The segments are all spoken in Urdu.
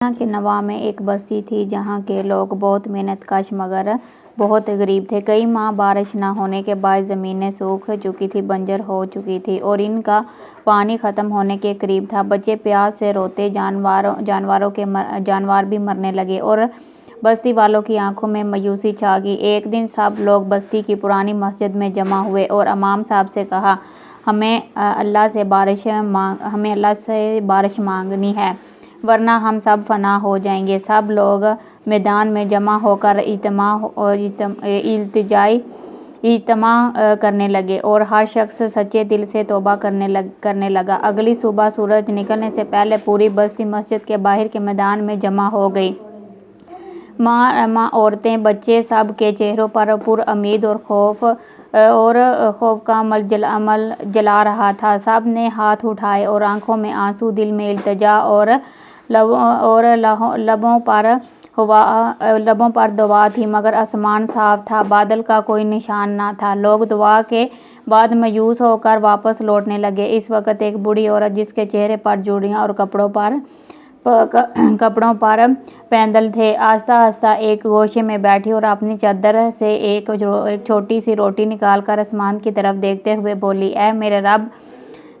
یہاں کے نواح میں ایک بستی تھی جہاں کے لوگ بہت محنت کش مگر بہت غریب تھے۔ کئی ماہ بارش نہ ہونے کے باعث زمینیں سوکھ چکی تھی، بنجر ہو چکی تھی اور ان کا پانی ختم ہونے کے قریب تھا۔ بچے پیاس سے روتے، جانور بھی مرنے لگے اور بستی والوں کی آنکھوں میں مایوسی چھا گئی۔ ایک دن سب لوگ بستی کی پرانی مسجد میں جمع ہوئے اور امام صاحب سے کہا، ہمیں اللہ سے بارش مانگنی ہے ورنہ ہم سب فنا ہو جائیں گے۔ سب لوگ میدان میں جمع ہو کر اجتماع کرنے لگے اور ہر شخص سچے دل سے توبہ کرنے لگا۔ اگلی صبح سورج نکلنے سے پہلے پوری بستی مسجد کے باہر کے میدان میں جمع ہو گئی۔ ماں، عورتیں، بچے، سب کے چہروں پر امید اور خوف کا عمل جلا رہا تھا۔ سب نے ہاتھ اٹھائے اور آنکھوں میں آنسو، دل میں التجا اور لبوں پر دعا تھی، مگر آسمان صاف تھا، بادل کا کوئی نشان نہ تھا۔ لوگ دعا کے بعد مایوس ہو کر واپس لوٹنے لگے۔ اس وقت ایک بوڑھی عورت جس کے چہرے پر جوڑیاں اور کپڑوں پر پیندل تھے، آہستہ آہستہ ایک گوشے میں بیٹھی اور اپنی چادر سے ایک چھوٹی سی روٹی نکال کر آسمان کی طرف دیکھتے ہوئے بولی، اے میرے رب،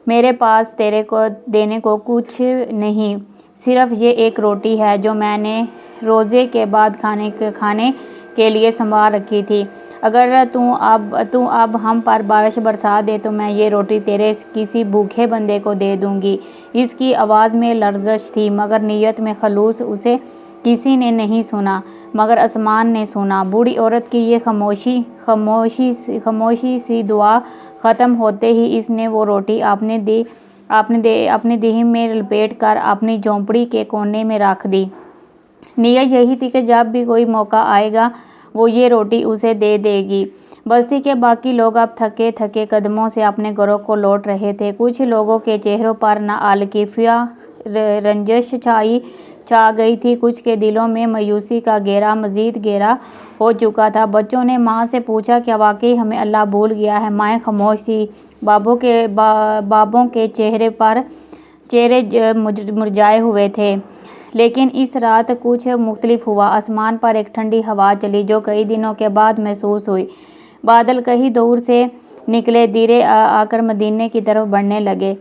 میرے پاس تیرے کو دینے کو کچھ نہیں، صرف یہ ایک روٹی ہے جو میں نے روزے کے بعد کھانے کے لیے سنبھال رکھی تھی۔ اگر تو اب ہم پر بارش برسا دے تو میں یہ روٹی تیرے کسی بھوکے بندے کو دے دوں گی۔ اس کی آواز میں لرزش تھی مگر نیت میں خلوص۔ اسے کسی نے نہیں سنا مگر آسمان نے سنا۔ بوڑھی عورت کی یہ خاموشی سی دعا ختم ہوتے ہی اس نے وہ روٹی اپنے دہن میں لپیٹ کر اپنی جھونپڑی کے کونے میں رکھ دی۔ نیت یہی تھی کہ جب بھی کوئی موقع آئے گا وہ یہ روٹی اسے دے دے گی۔ بستی کے باقی لوگ اب تھکے تھکے قدموں سے اپنے گھروں کو لوٹ رہے تھے۔ کچھ لوگوں کے چہروں پر ناالکفیہ رنجش چھا گئی تھی، کچھ کے دلوں میں مایوسی کا گھیرا مزید گہرا ہو چکا تھا۔ بچوں نے ماں سے پوچھا، کیا واقعی ہمیں اللہ بھول گیا ہے؟ مائیں خاموش تھیں، بابوں کے چہرے مرجھائے ہوئے تھے۔ لیکن اس رات کچھ مختلف ہوا۔ آسمان پر ایک ٹھنڈی ہوا چلی جو کئی دنوں کے بعد محسوس ہوئی۔ بادل کہیں دور سے نکلے، دھیرے آ کر مدینے کی طرف بڑھنے لگے۔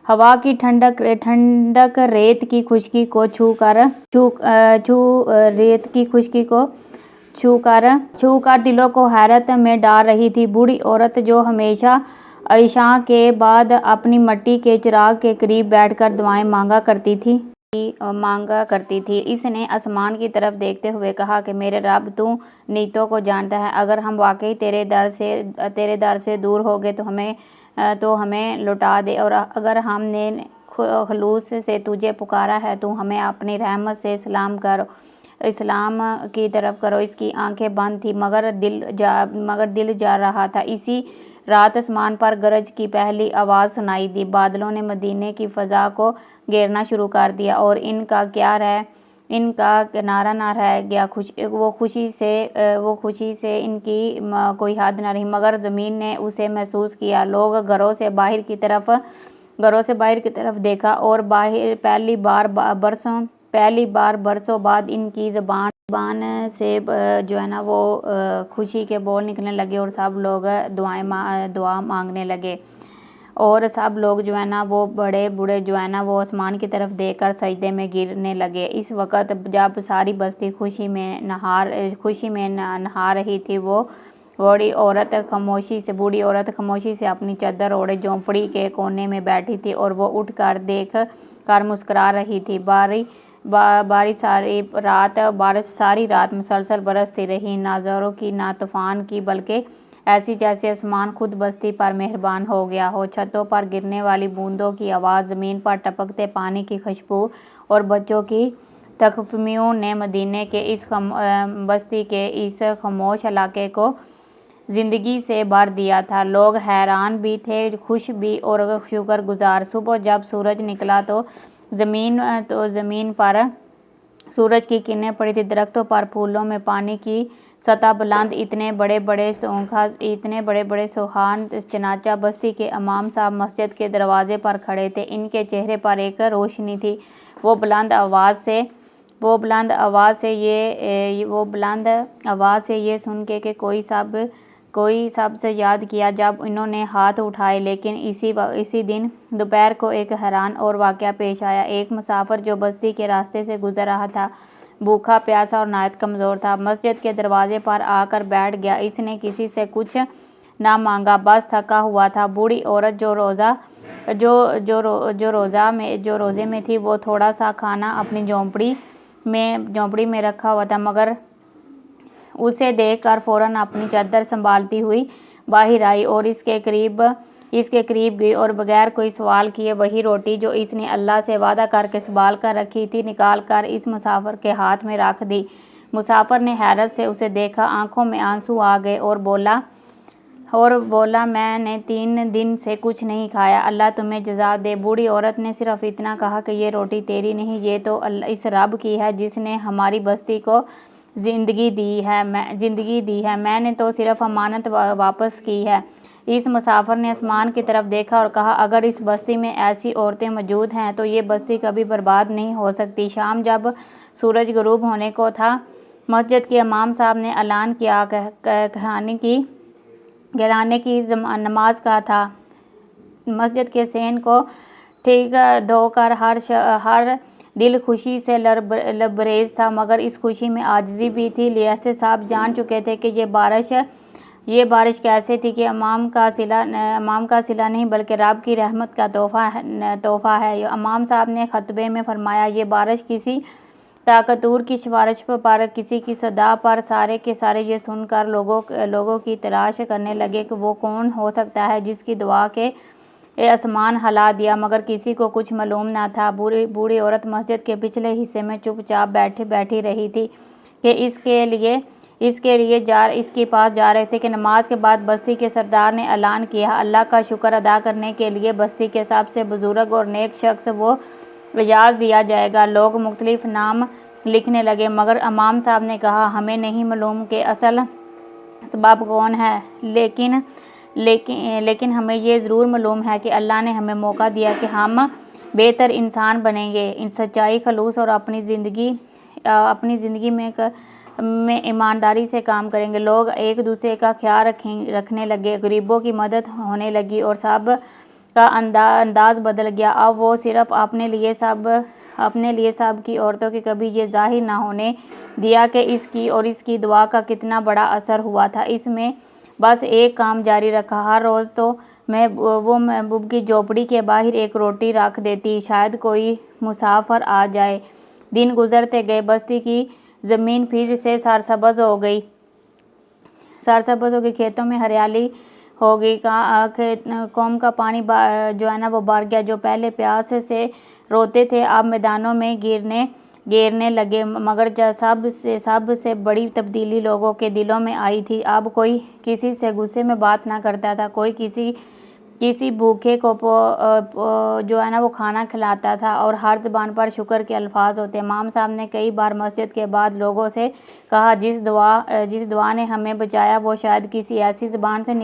ہوا کی ٹھنڈک ریت کی خشکی کو چھو کر دلوں کو حیرت میں ڈال رہی تھی۔ بوڑھی عورت جو ہمیشہ عشاء کے بعد اپنی مٹی کے چراغ کے قریب بیٹھ کر دعائیں مانگا کرتی تھی، اس نے آسمان کی طرف دیکھتے ہوئے کہا کہ میرے رب، تو نیتوں کو جانتا ہے، اگر ہم واقعی تیرے در سے دور ہو گئے تو ہمیں لوٹا دے، اور اگر ہم نے خلوص سے تجھے پکارا ہے تو ہمیں اپنی رحمت سے اسلام کی طرف کرو۔ اس کی آنکھیں بند تھیں مگر دل جا رہا تھا۔ اسی رات آسمان پر گرج کی پہلی آواز سنائی دی، بادلوں نے مدینے کی فضا کو گھیرنا شروع کر دیا اور ان کا کنارہ نہ رہ گیا۔ وہ خوشی سے ان کی کوئی حد نہ رہی، مگر زمین نے اسے محسوس کیا۔ لوگ گھروں سے باہر کی طرف دیکھا اور پہلی بار برسوں بعد ان کی زبان سے وہ خوشی کے بول نکلنے لگے اور سب لوگ دعا مانگنے لگے اور سب لوگ وہ بڑے بوڑھے وہ آسمان کی طرف دیکھ کر سجدے میں گرنے لگے۔ اس وقت جب ساری بستی خوشی میں نہا رہی تھی، وہ بوڑھی عورت خاموشی سے اپنی چادر اوڑھے جھونپڑی کے کونے میں بیٹھی تھی اور وہ اٹھ کر دیکھ کر مسکرا رہی تھی۔ بارش ساری رات مسلسل برستی رہی، نہ زوروں کی نہ طوفان کی، بلکہ ایسی جیسے آسمان خود بستی پر مہربان ہو گیا ہو۔ چھتوں پر گرنے والی بوندوں کی آواز، زمین پر ٹپکتے پانی کی خوشبو اور بچوں کی تخفیفوں نے مدینے کے بستی کے اس خاموش علاقے کو زندگی سے بھر دیا تھا۔ لوگ حیران بھی تھے، خوش بھی اور شکر گزار۔ صبح جب سورج نکلا تو زمین پر سورج کی کرنیں پڑی تھیں، درختوں پر، پھولوں میں پانی کی سطح بلند، اتنے بڑے بڑے سوہان، چنانچہ بستی کے امام صاحب مسجد کے دروازے پر کھڑے تھے۔ ان کے چہرے پر ایک روشنی تھی، وہ بلند آواز سے وہ بلند آواز سے یہ سن کے کہ کوئی سب سے یاد کیا جب انہوں نے ہاتھ اٹھائے، لیکن اسی دن دوپہر کو ایک حیران اور واقعہ پیش آیا۔ ایک مسافر جو بستی کے راستے سے گزر رہا تھا، بھوکا پیاسا اور نہایت کمزور تھا، مسجد کے دروازے پر آ کر بیٹھ گیا۔ اس نے کسی سے کچھ نہ مانگا، بس تھکا ہوا تھا۔ بوڑھی عورت جو روزے میں تھی، وہ تھوڑا سا کھانا اپنی جھونپڑی میں رکھا ہوا تھا، مگر اسے دیکھ کر فوراً اپنی چادر سنبھالتی ہوئی باہر آئی اور اس کے قریب گئی اور بغیر کوئی سوال کیے وہی روٹی جو اس نے اللہ سے وعدہ کر کے سنبھال کر رکھی تھی، نکال کر اس مسافر کے ہاتھ میں رکھ دی۔ مسافر نے حیرت سے اسے دیکھا، آنکھوں میں آنسو آ گئے اور بولا میں نے 3 دن سے کچھ نہیں کھایا، اللہ تمہیں جزا دے۔ بوڑھی عورت نے صرف اتنا کہا کہ یہ روٹی تیری نہیں، یہ تو اس رب کی ہے جس نے ہماری بستی کو زندگی دی ہے، میں نے تو صرف امانت واپس کی ہے۔ اس مسافر نے آسمان کی طرف دیکھا اور کہا، اگر اس بستی میں ایسی عورتیں موجود ہیں تو یہ بستی کبھی برباد نہیں ہو سکتی۔ شام جب سورج غروب ہونے کو تھا، مسجد کے امام صاحب نے اعلان کیا گرانے کی نماز کا تھا۔ مسجد کے صحن کو ٹھیک دھو کر ہر دل خوشی سے لبریز تھا، مگر اس خوشی میں عاجزی بھی تھی۔ لیاسی صاحب جان چکے تھے کہ یہ بارش کیسے تھی کہ امام کا صلہ نہیں بلکہ رب کی رحمت کا تحفہ ہے۔ امام صاحب نے خطبے میں فرمایا، یہ بارش کسی طاقتور کی سفارش پر، کسی کی صدا پر، سارے کے سارے یہ سن کر لوگوں کی تلاش کرنے لگے کہ وہ کون ہو سکتا ہے جس کی دعا کے آسمان ہلا دیا، مگر کسی کو کچھ معلوم نہ تھا۔ بوڑھی عورت مسجد کے پچھلے حصے میں چپ چاپ بیٹھی رہی تھی کہ اس کے پاس جا رہے تھے کہ نماز کے بعد بستی کے سردار نے اعلان کیا، اللہ کا شکر ادا کرنے کے لیے بستی کے سب سے بزرگ اور نیک شخص وہ اعزاز دیا جائے گا۔ لوگ مختلف نام لکھنے لگے، مگر امام صاحب نے کہا، ہمیں نہیں معلوم کہ اصل سبب کون ہے، لیکن ہمیں یہ ضرور معلوم ہے کہ اللہ نے ہمیں موقع دیا کہ ہم بہتر انسان بنیں گے، سچائی، خلوص اور اپنی زندگی میں ایمانداری سے کام کریں گے۔ لوگ ایک دوسرے کا خیال رکھنے لگے، غریبوں کی مدد ہونے لگی اور سب کا انداز بدل گیا۔ اب وہ صرف اپنے لیے سب کی عورتوں کی کبھی یہ ظاہر نہ ہونے دیا کہ اس کی دعا کا کتنا بڑا اثر ہوا تھا۔ اس میں بس ایک کام جاری رکھا، ہر روز تو وہ محبوب کی جھونپڑی کے باہر ایک روٹی رکھ دیتی، شاید کوئی مسافر آ جائے۔ دن گزرتے گئے، بستی کی زمین پھر سے سرسبز ہو گئی، کھیتوں میں ہریالی ہو گئی، قوم کا پانی وہ بھر گیا۔ جو پہلے پیاس سے روتے تھے اب میدانوں میں گرنے لگے، مگر سب سے بڑی تبدیلی لوگوں کے دلوں میں آئی تھی۔ اب کوئی کسی سے غصے میں بات نہ کرتا تھا، کوئی کسی بھوکے کو وہ کھانا کھلاتا تھا اور ہر زبان پر شکر کے الفاظ ہوتے۔ امام صاحب نے کئی بار مسجد کے بعد لوگوں سے کہا، جس دعا نے ہمیں بچایا وہ شاید کسی ایسی زبان سے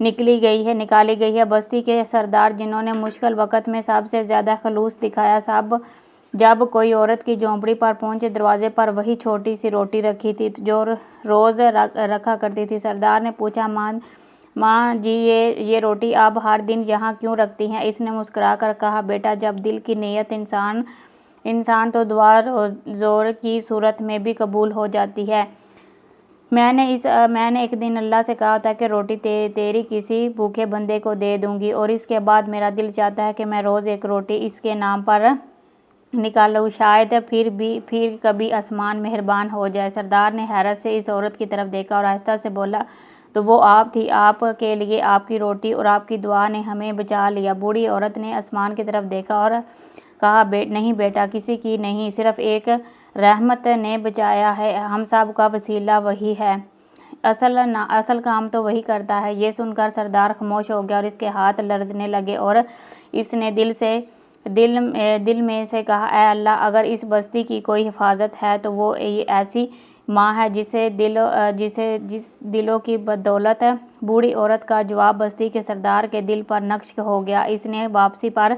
نکالی گئی ہے۔ بستی کے سردار جنہوں نے مشکل وقت میں سب سے زیادہ خلوص دکھایا، جب کوئی عورت کی جھونپڑی پر پہنچے، دروازے پر وہی چھوٹی سی روٹی رکھی تھی جو روز رکھا کرتی تھی۔ سردار نے پوچھا، ماں جی یہ روٹی آپ ہر دن یہاں کیوں رکھتی ہیں؟ اس نے مسکرا کر کہا، بیٹا جب دل کی نیت انسان تو دعا زور کی صورت میں بھی قبول ہو جاتی ہے۔ میں نے ایک دن اللہ سے کہا تھا کہ روٹی تیری کسی بھوکے بندے کو دے دوں گی، اور اس کے بعد میرا دل چاہتا ہے کہ میں روز ایک روٹی اس کے نام پر نکالوں، شاید پھر کبھی آسمان مہربان ہو جائے۔ سردار نے حیرت سے اس عورت کی طرف دیکھا اور آہستہ سے بولا، تو وہ آپ تھی، آپ کے لیے آپ کی روٹی اور آپ کی دعا نے ہمیں بچا لیا۔ بوڑھی عورت نے آسمان کی طرف دیکھا اور کہا، نہیں بیٹا، کسی کی نہیں، صرف ایک رحمت نے بچایا ہے، ہم سب کا وسیلہ وہی ہے، اصل کام تو وہی کرتا ہے۔ یہ سن کر سردار خاموش ہو گیا اور اس کے ہاتھ لرزنے لگے اور اس نے دل میں سے کہا، اے اللہ، اگر اس بستی کی کوئی حفاظت ہے تو وہ ایسی ماں ہے جس دلوں کی بدولت۔ بوڑھی عورت کا جواب بستی کے سردار کے دل پر نقش ہو گیا۔ اس نے واپسی پر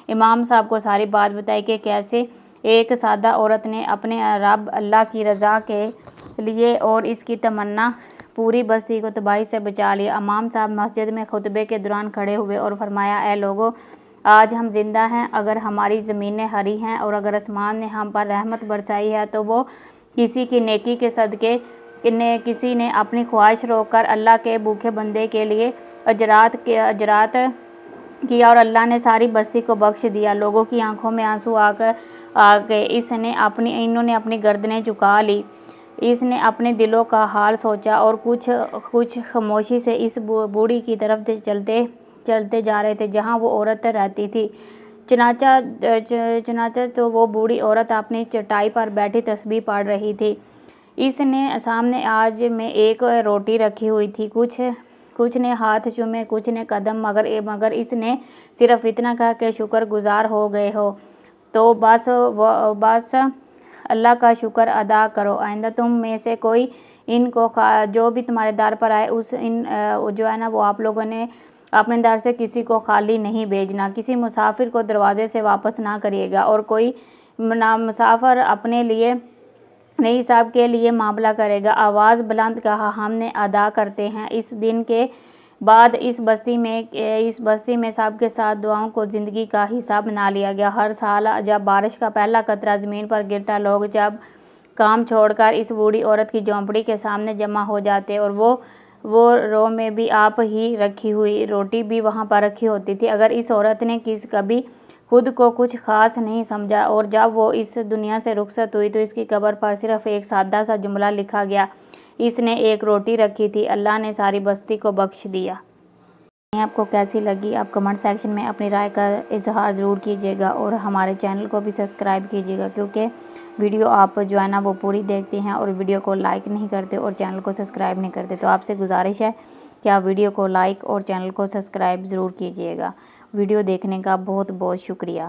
امام صاحب کو ساری بات بتائی کہ کیسے ایک سادہ عورت نے اپنے رب اللہ کی رضا کے لیے اور اس کی تمنا پوری بستی کو تباہی سے بچا لیا۔ امام صاحب مسجد میں خطبے کے دوران کھڑے ہوئے اور فرمایا، اے لوگو، آج ہم زندہ ہیں، اگر ہماری زمینیں ہری ہیں اور اگر آسمان نے ہم پر رحمت برسائی ہے تو وہ کسی کی نیکی کے صدقے کسی نے اپنی خواہش روک کر اللہ کے بھوکے بندے کے لیے اجرات کیا اور اللہ نے ساری بستی کو بخش دیا۔ لوگوں کی آنکھوں میں آنسو آ گئے، انہوں نے اپنی گردنیں جھکا لی، اس نے اپنے دلوں کا حال سوچا اور کچھ خاموشی سے اس بوڑھی کی طرف چلتے جا رہے تھے جہاں وہ عورت رہتی تھی۔ چنانچہ تو وہ بوڑھی عورت اپنی چٹائی پر بیٹھی تسبیح پڑھ رہی تھی۔ اس نے سامنے آج میں ایک روٹی رکھی ہوئی تھی، کچھ نے ہاتھ چومے، کچھ نے قدم، مگر اس نے صرف اتنا کہا کہ شکر گزار ہو گئے ہو تو بس اللہ کا شکر ادا کرو، آئندہ تم میں سے کوئی ان کو جو بھی تمہارے در پر آئے وہ آپ لوگوں نے اپنے در سے کسی کو خالی نہیں بھیجنا، کسی مسافر کو دروازے سے واپس نہ کریے گا اور کوئی مسافر اپنے لیے نہیں سب کے لیے معاملہ کرے گا۔ آواز بلند کہا، ہم نے ادا کرتے ہیں۔ اس دن کے بعد اس بستی میں سب کے ساتھ دعاؤں کو زندگی کا حصہ بنا لیا گیا۔ ہر سال جب بارش کا پہلا قطرہ زمین پر گرتا، لوگ جب کام چھوڑ کر اس بوڑھی عورت کی جھونپڑی کے سامنے جمع ہو جاتے اور وہ رو میں بھی آپ ہی رکھی ہوئی روٹی بھی وہاں پر رکھی ہوتی تھی۔ اگر اس عورت نے کبھی خود کو کچھ خاص نہیں سمجھا اور جب وہ اس دنیا سے رخصت ہوئی تو اس کی قبر پر صرف ایک سادہ سا جملہ لکھا گیا، اس نے ایک روٹی رکھی تھی، اللہ نے ساری بستی کو بخش دیا۔ آپ کو کیسی لگی؟ آپ کمنٹ سیکشن میں اپنی رائے کا اظہار ضرور کیجیے گا اور ہمارے چینل کو بھی سبسکرائب کیجیے گا، کیونکہ ویڈیو آپ وہ پوری دیکھتے ہیں اور ویڈیو کو لائک نہیں کرتے اور چینل کو سبسکرائب نہیں کرتے، تو آپ سے گزارش ہے کہ آپ ویڈیو کو لائک اور چینل کو سبسکرائب ضرور کیجیے گا۔ ویڈیو دیکھنے کا بہت بہت شکریہ۔